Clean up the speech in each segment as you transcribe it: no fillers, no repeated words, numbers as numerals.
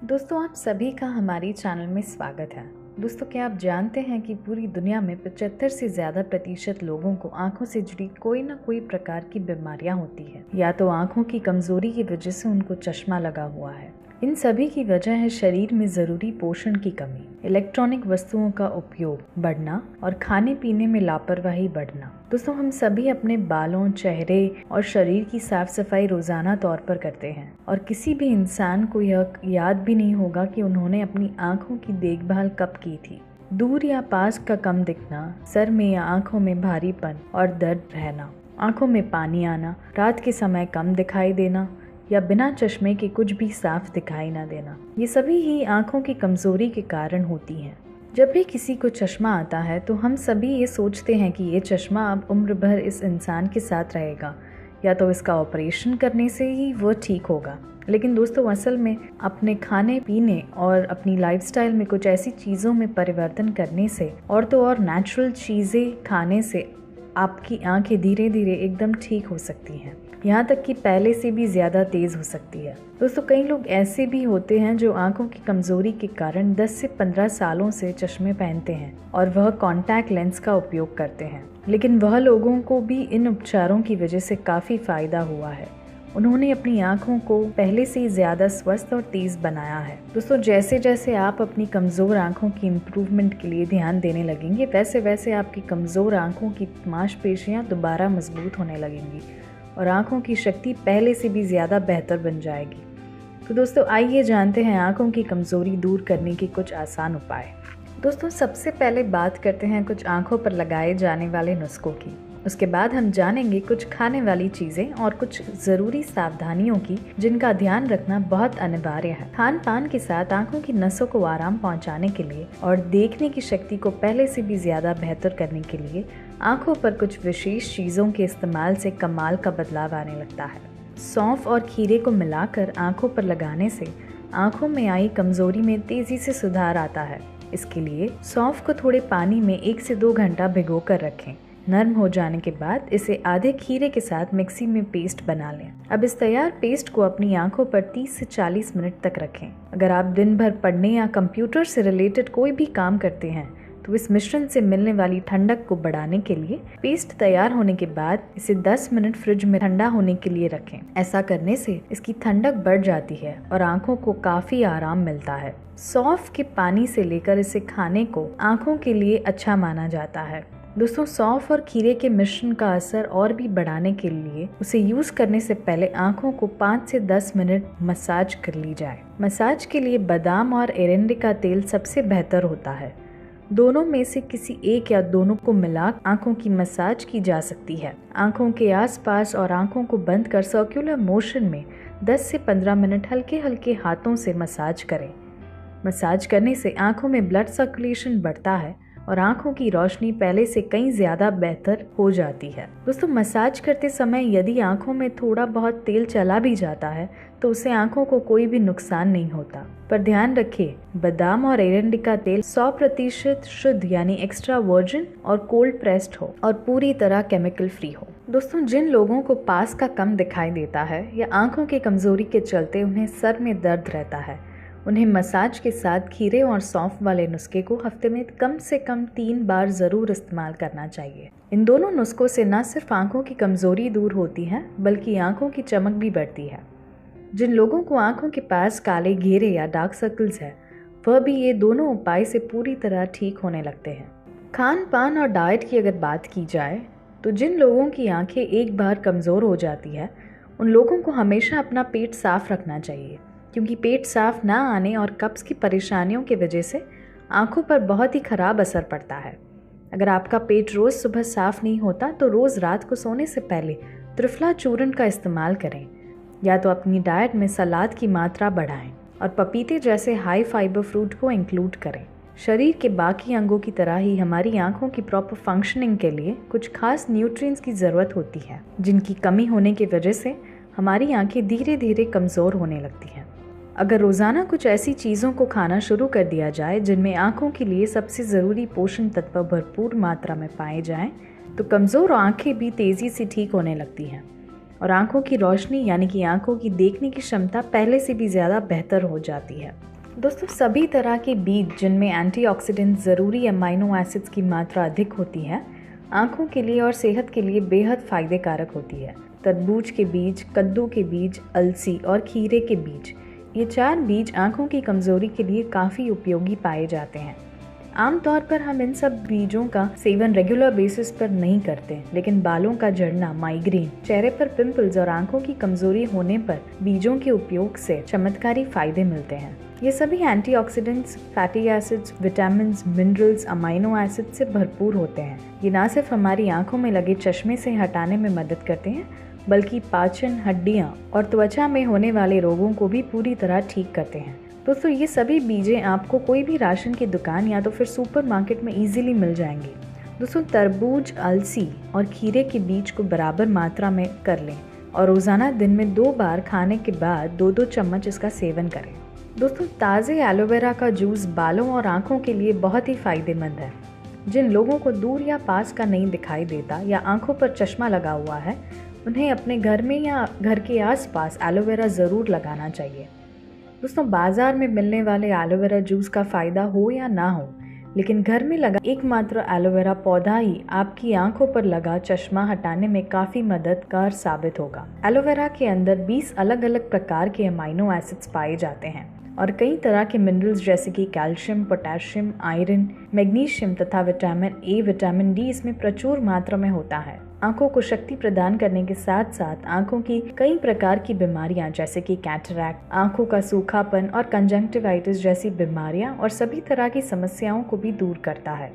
दोस्तों, आप सभी का हमारी चैनल में स्वागत है। दोस्तों, क्या आप जानते हैं कि पूरी दुनिया में 75 से ज़्यादा प्रतिशत लोगों को आंखों से जुड़ी कोई ना कोई प्रकार की बीमारियां होती है, या तो आंखों की कमजोरी की वजह से उनको चश्मा लगा हुआ है। इन सभी की वजह है शरीर में ज़रूरी पोषण की कमी, इलेक्ट्रॉनिक वस्तुओं का उपयोग बढ़ना और खाने पीने में लापरवाही बढ़ना। दोस्तों, हम सभी अपने बालों, चेहरे और शरीर की साफ सफाई रोजाना तौर पर करते हैं और किसी भी इंसान को यह याद भी नहीं होगा कि उन्होंने अपनी आंखों की देखभाल कब की थी। दूर या पास का कम दिखना, सर में या आंखों में भारीपन और दर्द रहना, आंखों में पानी आना, रात के समय कम दिखाई देना या बिना चश्मे के कुछ भी साफ दिखाई ना देना, ये सभी ही आंखों की कमजोरी के कारण होती हैं। जब भी किसी को चश्मा आता है तो हम सभी ये सोचते हैं कि ये चश्मा अब उम्र भर इस इंसान के साथ रहेगा या तो इसका ऑपरेशन करने से ही वो ठीक होगा। लेकिन दोस्तों, असल में अपने खाने पीने और अपनी लाइफस्टाइल में कुछ ऐसी चीज़ों में परिवर्तन करने से और तो और नेचुरल चीज़ें खाने से आपकी आंखें धीरे धीरे एकदम ठीक हो सकती हैं, यहाँ तक कि पहले से भी ज़्यादा तेज़ हो सकती है। दोस्तों, कई लोग ऐसे भी होते हैं जो आंखों की कमज़ोरी के कारण 10 से 15 सालों से चश्मे पहनते हैं और वह कॉन्टैक्ट लेंस का उपयोग करते हैं, लेकिन वह लोगों को भी इन उपचारों की वजह से काफ़ी फ़ायदा हुआ है। उन्होंने अपनी आंखों को पहले से ही ज़्यादा स्वस्थ और तेज़ बनाया है। दोस्तों, जैसे जैसे आप अपनी कमज़ोर आंखों की इम्प्रूवमेंट के लिए ध्यान देने लगेंगे, वैसे वैसे आपकी कमज़ोर आंखों की मांसपेशियाँ दोबारा मजबूत होने लगेंगी और आंखों की शक्ति पहले से भी ज़्यादा बेहतर बन जाएगी। तो दोस्तों, आइए जानते हैं आंखों की कमज़ोरी दूर करने के कुछ आसान उपाय। दोस्तों, सबसे पहले बात करते हैं कुछ आंखों पर लगाए जाने वाले नुस्खों की। उसके बाद हम जानेंगे कुछ खाने वाली चीज़ें और कुछ ज़रूरी सावधानियों की जिनका ध्यान रखना बहुत अनिवार्य है। खान पान के साथ आंखों की नसों को आराम पहुंचाने के लिए और देखने की शक्ति को पहले से भी ज़्यादा बेहतर करने के लिए आंखों पर कुछ विशेष चीज़ों के इस्तेमाल से कमाल का बदलाव आने लगता है। सौंफ और खीरे को मिलाकर आंखों पर लगाने से आंखों में आई कमजोरी में तेजी से सुधार आता है। इसके लिए सौंफ को थोड़े पानी में 1 से 2 घंटा भिगो कर रखें। नरम हो जाने के बाद इसे आधे खीरे के साथ मिक्सी में पेस्ट बना लें। अब इस तैयार पेस्ट को अपनी आंखों पर 30 से 40 मिनट तक रखें। अगर आप दिन भर पढ़ने या कंप्यूटर से रिलेटेड कोई भी काम करते हैं तो इस मिश्रण से मिलने वाली ठंडक को बढ़ाने के लिए पेस्ट तैयार होने के बाद इसे 10 मिनट फ्रिज में ठंडा होने के लिए रखें। ऐसा करने से इसकी ठंडक बढ़ जाती है और आंखों को काफी आराम मिलता है। सौंफ के पानी से लेकर इसे खाने को आंखों के लिए अच्छा माना जाता है। दोस्तों, सौंफ और खीरे के मिश्रण का असर और भी बढ़ाने के लिए उसे यूज करने से पहले आंखों को 5 से 10 मिनट मसाज कर ली जाए। मसाज के लिए बादाम और एरेंडिका तेल सबसे बेहतर होता है। दोनों में से किसी एक या दोनों को मिला आंखों की मसाज की जा सकती है। आंखों के आसपास और आंखों को बंद कर सर्कुलर मोशन में 10 से 15 मिनट हल्के हल्के हाथों से मसाज करें। मसाज करने से आंखों में ब्लड सर्कुलेशन बढ़ता है और आंखों की रोशनी पहले से कहीं ज्यादा बेहतर हो जाती है। दोस्तों, मसाज करते समय यदि आंखों में थोड़ा बहुत तेल चला भी जाता है तो उससे आंखों को कोई भी नुकसान नहीं होता। पर ध्यान रखिए, बादाम और एरेंडिका तेल 100% शुद्ध यानी एक्स्ट्रा वर्जिन और कोल्ड प्रेस्ड हो और पूरी तरह केमिकल फ्री हो। दोस्तों, जिन लोगों को पास का कम दिखाई देता है या आंखों की कमजोरी के चलते उन्हें सर में दर्द रहता है, उन्हें मसाज के साथ खीरे और सौंफ वाले नुस्खे को हफ्ते में कम से कम 3 बार जरूर इस्तेमाल करना चाहिए। इन दोनों नुस्खों से न सिर्फ आंखों की कमजोरी दूर होती है बल्कि आंखों की चमक भी बढ़ती है। जिन लोगों को आंखों के पास काले घेरे या डार्क सर्कल्स है, वह भी ये दोनों उपाय से पूरी तरह ठीक होने लगते हैं। खान पान और डाइट की अगर बात की जाए तो जिन लोगों की आंखें एक बार कमजोर हो जाती है उन लोगों को हमेशा अपना पेट साफ रखना चाहिए, क्योंकि पेट साफ ना आने और कब्ज की परेशानियों की वजह से आंखों पर बहुत ही खराब असर पड़ता है। अगर आपका पेट रोज़ सुबह साफ नहीं होता तो रोज़ रात को सोने से पहले त्रिफला चूर्ण का इस्तेमाल करें, या तो अपनी डाइट में सलाद की मात्रा बढ़ाएं और पपीते जैसे हाई फाइबर फ्रूट को इंक्लूड करें। शरीर के बाकी अंगों की तरह ही हमारी आंखों की प्रॉपर फंक्शनिंग के लिए कुछ खास न्यूट्रिएंट्स की ज़रूरत होती है, जिनकी कमी होने की वजह से हमारी आंखें धीरे धीरे कमज़ोर होने लगती हैं। अगर रोज़ाना कुछ ऐसी चीज़ों को खाना शुरू कर दिया जाए जिनमें आंखों के लिए सबसे ज़रूरी पोषण तत्व भरपूर मात्रा में पाए जाएं, तो कमज़ोर आंखें भी तेज़ी से ठीक होने लगती हैं और आंखों की रोशनी यानी कि आंखों की देखने की क्षमता पहले से भी ज़्यादा बेहतर हो जाती है। दोस्तों, सभी तरह के बीज जिनमें एंटीऑक्सीडेंट ज़रूरी अमाइनो एसिड्स की मात्रा अधिक होती है, आँखों के लिए और सेहत के लिए बेहद फ़ायदे कारक होती है। तरबूज के बीज, कद्दू के बीज, अलसी और खीरे के बीज, ये 4 बीज आँखों की कमज़ोरी के लिए काफ़ी उपयोगी पाए जाते हैं। आमतौर पर हम इन सब बीजों का सेवन रेगुलर बेसिस पर नहीं करते, लेकिन बालों का झड़ना, माइग्रेन, चेहरे पर पिंपल्स और आंखों की कमजोरी होने पर बीजों के उपयोग से चमत्कारी फायदे मिलते हैं। ये सभी antioxidants, fatty acids, vitamin, minerals, amino acid से भरपूर होते हैं। ये न सिर्फ हमारी आंखों में लगे चश्मे से हटाने में मदद करते हैं, बल्कि पाचन, हड्डियाँ और त्वचा में होने वाले रोगों को भी पूरी तरह ठीक करते हैं। दोस्तों, ये सभी बीजें आपको कोई भी राशन की दुकान या तो फिर सुपरमार्केट में इजीली मिल जाएंगे। दोस्तों, तरबूज, अलसी और खीरे के बीज को बराबर मात्रा में कर लें और रोज़ाना दिन में 2 बार खाने के बाद 2-2 चम्मच इसका सेवन करें। दोस्तों, ताज़े एलोवेरा का जूस बालों और आँखों के लिए बहुत ही फ़ायदेमंद है। जिन लोगों को दूर या पास का नहीं दिखाई देता या आँखों पर चश्मा लगा हुआ है, उन्हें अपने घर में या घर के आसपास एलोवेरा ज़रूर लगाना चाहिए। दोस्तों, बाजार में मिलने वाले एलोवेरा जूस का फ़ायदा हो या ना हो, लेकिन घर में लगा एकमात्र एलोवेरा पौधा ही आपकी आंखों पर लगा चश्मा हटाने में काफ़ी मददगार साबित होगा। एलोवेरा के अंदर 20 अलग अलग प्रकार के अमाइनो एसिड्स पाए जाते हैं और कई तरह के मिनरल्स जैसे कि कैल्शियम, पोटेशियम, आयरन, मैग्नीशियम तथा विटामिन ए, विटामिन डी इसमें प्रचुर मात्रा में होता है। आंखों को शक्ति प्रदान करने के साथ साथ आंखों की कई प्रकार की बीमारियां जैसे कि कैटरैक्ट, आंखों का सूखापन और कंजंक्टिवाइटिस जैसी बीमारियां और सभी तरह की समस्याओं को भी दूर करता है।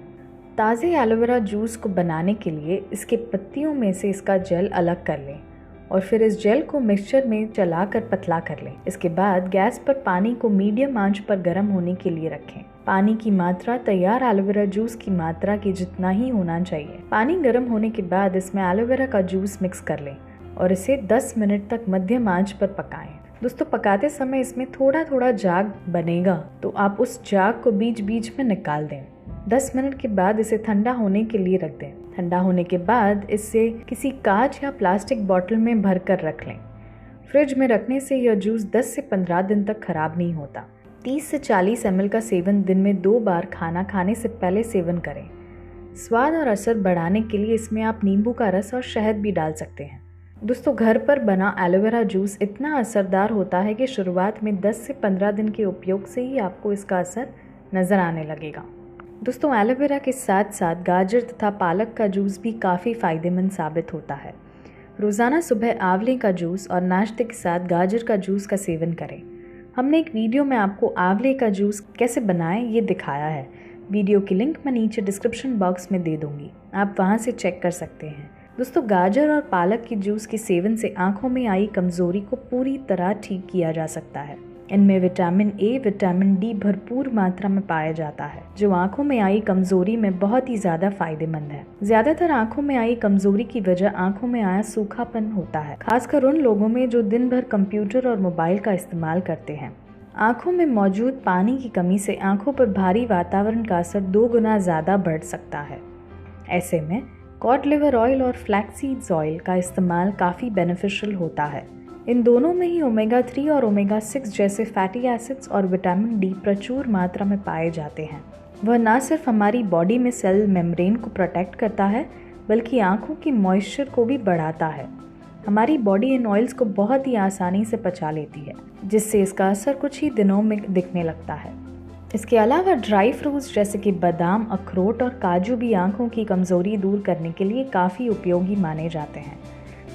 ताज़े एलोवेरा जूस को बनाने के लिए इसके पत्तियों में से इसका जेल अलग कर लें और फिर इस जेल को मिक्सचर में चलाकर पतला कर लें। इसके बाद गैस पर पानी को मीडियम आंच पर गर्म होने के लिए रखें। पानी की मात्रा तैयार एलोवेरा जूस की मात्रा के जितना ही होना चाहिए। पानी गर्म होने के बाद इसमें एलोवेरा का जूस मिक्स कर लें और इसे 10 मिनट तक मध्यम आंच पर पकाएं। दोस्तों, पकाते समय इसमें थोड़ा थोड़ा झाग बनेगा, तो आप उस झाग को बीच बीच में निकाल दें। 10 मिनट के बाद इसे ठंडा होने के लिए रख दें। ठंडा होने के बाद इसे किसी कांच या प्लास्टिक बोतल में भर कर रख लें। फ्रिज में रखने से यह जूस 10 से 15 दिन तक खराब नहीं होता। 30 से 40 ml का सेवन दिन में 2 बार खाना खाने से पहले सेवन करें। स्वाद और असर बढ़ाने के लिए इसमें आप नींबू का रस और शहद भी डाल सकते हैं। दोस्तों, घर पर बना एलोवेरा जूस इतना असरदार होता है कि शुरुआत में 10 से 15 दिन के उपयोग से ही आपको इसका असर नज़र आने लगेगा। दोस्तों, एलोवेरा के साथ साथ गाजर तथा पालक का जूस भी काफ़ी फ़ायदेमंद साबित होता है। रोज़ाना सुबह आंवले का जूस और नाश्ते के साथ गाजर का जूस का सेवन करें। हमने एक वीडियो में आपको आंवले का जूस कैसे बनाएं ये दिखाया है। वीडियो की लिंक मैं नीचे डिस्क्रिप्शन बॉक्स में दे दूंगी, आप वहां से चेक कर सकते हैं। दोस्तों, गाजर और पालक के जूस के सेवन से आंखों में आई कमजोरी को पूरी तरह ठीक किया जा सकता है। इनमें विटामिन ए, विटामिन डी भरपूर मात्रा में पाया जाता है, जो आंखों में आई कमजोरी में बहुत ही ज्यादा फायदेमंद है। ज्यादातर आंखों में आई कमजोरी की वजह आंखों में आया सूखापन होता है, खासकर उन लोगों में जो दिन भर कंप्यूटर और मोबाइल का इस्तेमाल करते हैं। आंखों में मौजूद पानी की कमी से आंखों पर भारी वातावरण का असर 2 गुना ज्यादा बढ़ सकता है। ऐसे में कॉड लिवर ऑयल और फ्लैक्सीड्स ऑयल का इस्तेमाल काफी बेनिफिशियल होता है। इन दोनों में ही ओमेगा 3 और ओमेगा 6 जैसे फैटी एसिड्स और विटामिन डी प्रचुर मात्रा में पाए जाते हैं। वह न सिर्फ हमारी बॉडी में सेल मेम्ब्रेन को प्रोटेक्ट करता है, बल्कि आंखों की मॉइस्चर को भी बढ़ाता है। हमारी बॉडी इन ऑयल्स को बहुत ही आसानी से पचा लेती है, जिससे इसका असर कुछ ही दिनों में दिखने लगता है। इसके अलावा ड्राई फ्रूट्स जैसे कि बादाम, अखरोट और काजू भी आंखों की कमजोरी दूर करने के लिए काफ़ी उपयोगी माने जाते हैं।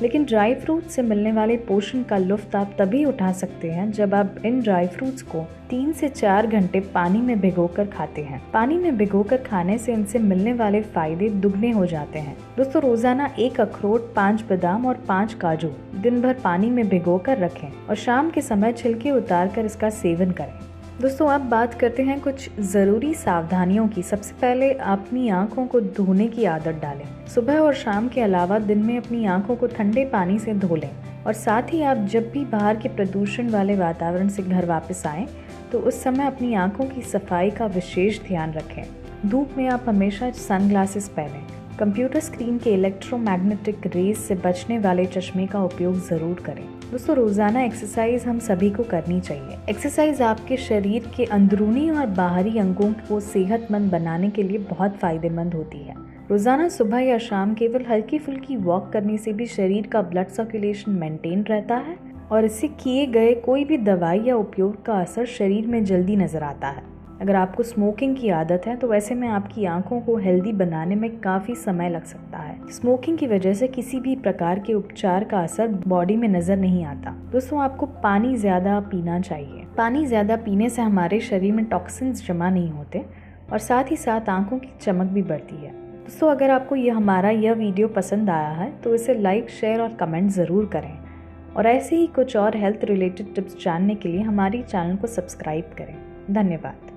लेकिन ड्राई फ्रूट से मिलने वाले पोषण का लुत्फ आप तभी उठा सकते हैं जब आप इन ड्राई फ्रूट्स को 3 से 4 घंटे पानी में भिगोकर खाते हैं। पानी में भिगोकर खाने से इनसे मिलने वाले फायदे दुगने हो जाते हैं। दोस्तों, रोजाना 1 अखरोट, 5 बादाम और 5 काजू दिन भर पानी में भिगोकर रखें और शाम के समय छिलके उतारकर इसका सेवन करें। दोस्तों, अब बात करते हैं कुछ ज़रूरी सावधानियों की। सबसे पहले अपनी आंखों को धोने की आदत डालें। सुबह और शाम के अलावा दिन में अपनी आंखों को ठंडे पानी से धो लें और साथ ही आप जब भी बाहर के प्रदूषण वाले वातावरण से घर वापस आएं तो उस समय अपनी आंखों की सफाई का विशेष ध्यान रखें। धूप में आप हमेशा सनग्लासेस पहनें। कंप्यूटर स्क्रीन के इलेक्ट्रोमैग्नेटिक रेज से बचने वाले चश्मे का उपयोग ज़रूर करें। दोस्तों रोज़ाना एक्सरसाइज हम सभी को करनी चाहिए। एक्सरसाइज आपके शरीर के अंदरूनी और बाहरी अंगों को सेहतमंद बनाने के लिए बहुत फ़ायदेमंद होती है। रोज़ाना सुबह या शाम केवल हल्की फुल्की वॉक करने से भी शरीर का ब्लड सर्कुलेशन मेंटेन रहता है और इससे किए गए कोई भी दवाई या उपयोग का असर शरीर में जल्दी नज़र आता है। अगर आपको स्मोकिंग की आदत है तो ऐसे में आपकी आंखों को हेल्दी बनाने में काफ़ी समय लग सकता है। स्मोकिंग की वजह से किसी भी प्रकार के उपचार का असर बॉडी में नज़र नहीं आता। दोस्तों आपको पानी ज़्यादा पीना चाहिए। पानी ज़्यादा पीने से हमारे शरीर में टॉक्सिन्स जमा नहीं होते और साथ ही साथ आंखों की चमक भी बढ़ती है। दोस्तों अगर आपको हमारा यह वीडियो पसंद आया है तो इसे लाइक, शेयर और कमेंट ज़रूर करें और ऐसे ही कुछ और हेल्थ रिलेटेड टिप्स जानने के लिए हमारी चैनल को सब्सक्राइब करें। धन्यवाद।